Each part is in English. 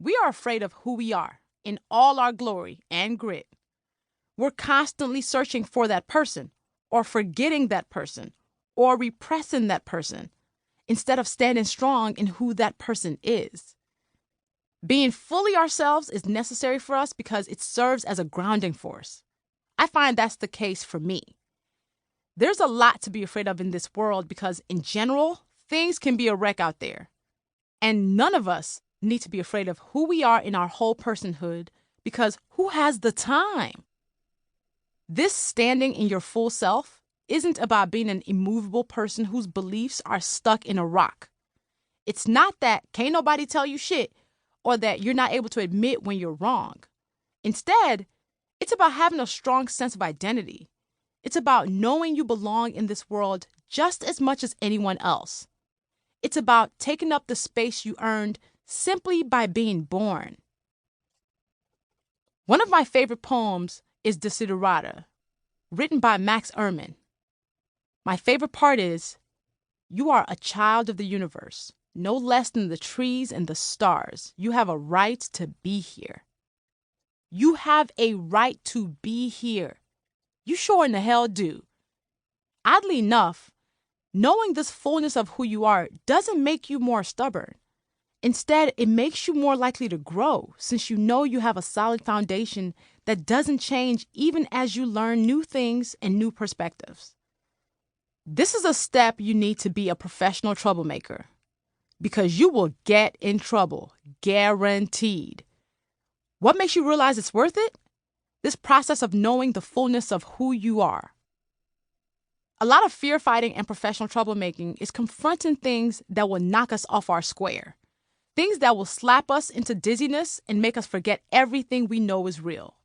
We are afraid of who we are in all our glory and grit. We're constantly searching for that person, or forgetting that person, or repressing that person, instead of standing strong in who that person is. Being fully ourselves is necessary for us because it serves as a grounding force. I find that's the case for me. There's a lot to be afraid of in this world because, in general, things can be a wreck out there. And none of us need to be afraid of who we are in our whole personhood because who has the time? This standing in your full self isn't about being an immovable person whose beliefs are stuck in a rock. It's not that can't nobody tell you shit or that you're not able to admit when you're wrong. Instead, it's about having a strong sense of identity. It's about knowing you belong in this world just as much as anyone else. It's about taking up the space you earned simply by being born. One of my favorite poems is Desiderata, written by Max Ehrmann. My favorite part is, you are a child of the universe, no less than the trees and the stars. You have a right to be here. You have a right to be here. You sure in the hell do. Oddly enough, knowing this fullness of who you are doesn't make you more stubborn. Instead, it makes you more likely to grow since you know you have a solid foundation that doesn't change even as you learn new things and new perspectives. This is a step you need to be a professional troublemaker because you will get in trouble, guaranteed. What makes you realize it's worth it? This process of knowing the fullness of who you are. A lot of fear fighting and professional troublemaking is confronting things that will knock us off our square. Things that will slap us into dizziness and make us forget everything we know is real.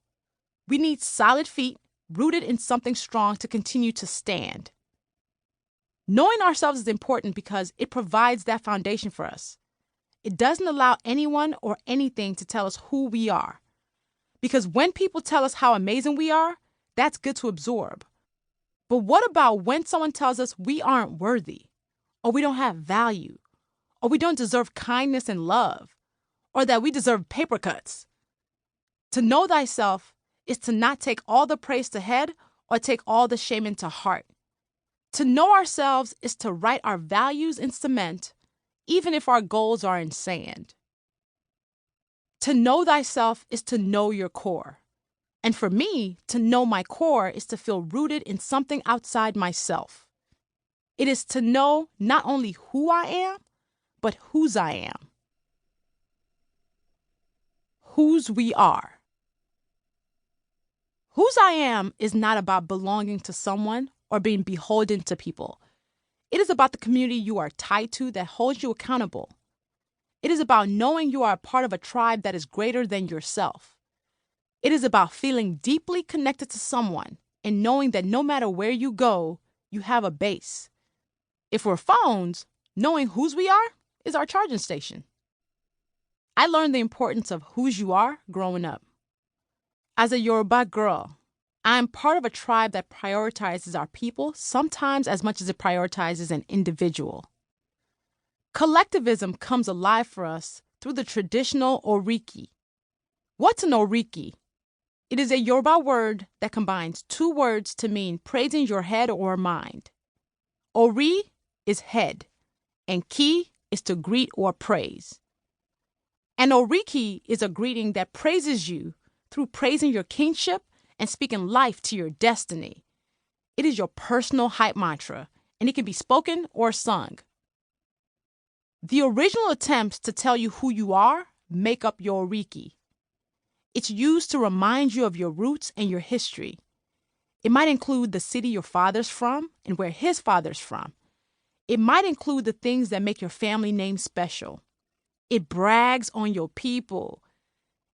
We need solid feet, rooted in something strong to continue to stand. Knowing ourselves is important because it provides that foundation for us. It doesn't allow anyone or anything to tell us who we are. Because when people tell us how amazing we are, that's good to absorb. But what about when someone tells us we aren't worthy, or we don't have value, or we don't deserve kindness and love, or that we deserve paper cuts? To know thyself is to not take all the praise to head or take all the shame into heart. To know ourselves is to write our values in cement, even if our goals are in sand. To know thyself is to know your core. And for me, to know my core is to feel rooted in something outside myself. It is to know not only who I am, but whose I am. Whose we are. Whose I am is not about belonging to someone or being beholden to people. It is about the community you are tied to that holds you accountable. It is about knowing you are a part of a tribe that is greater than yourself. It is about feeling deeply connected to someone and knowing that no matter where you go, you have a base. If we're phones, knowing whose we are is our charging station. I learned the importance of whose you are growing up. As a Yoruba girl, I am part of a tribe that prioritizes our people sometimes as much as it prioritizes an individual. Collectivism comes alive for us through the traditional oriki. What's an oriki? It is a Yoruba word that combines two words to mean praising your head or mind. Ori is head, and ki is to greet or praise. An oriki is a greeting that praises you through praising your kingship and speaking life to your destiny. It is your personal hype mantra, and it can be spoken or sung. The original attempts to tell you who you are make up your oriki. It's used to remind you of your roots and your history. It might include the city your father's from and where his father's from. It might include the things that make your family name special. It brags on your people.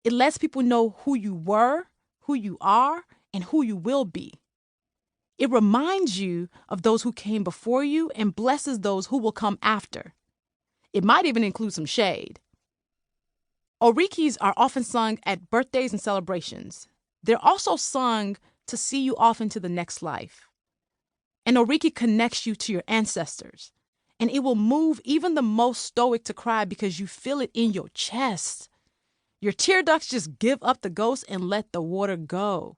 It lets people know who you were, who you are, and who you will be. It reminds you of those who came before you and blesses those who will come after. It might even include some shade. Orikis are often sung at birthdays and celebrations. They're also sung to see you off into the next life. An oriki connects you to your ancestors, and it will move even the most stoic to cry because you feel it in your chest. Your tear ducts just give up the ghost and let the water go.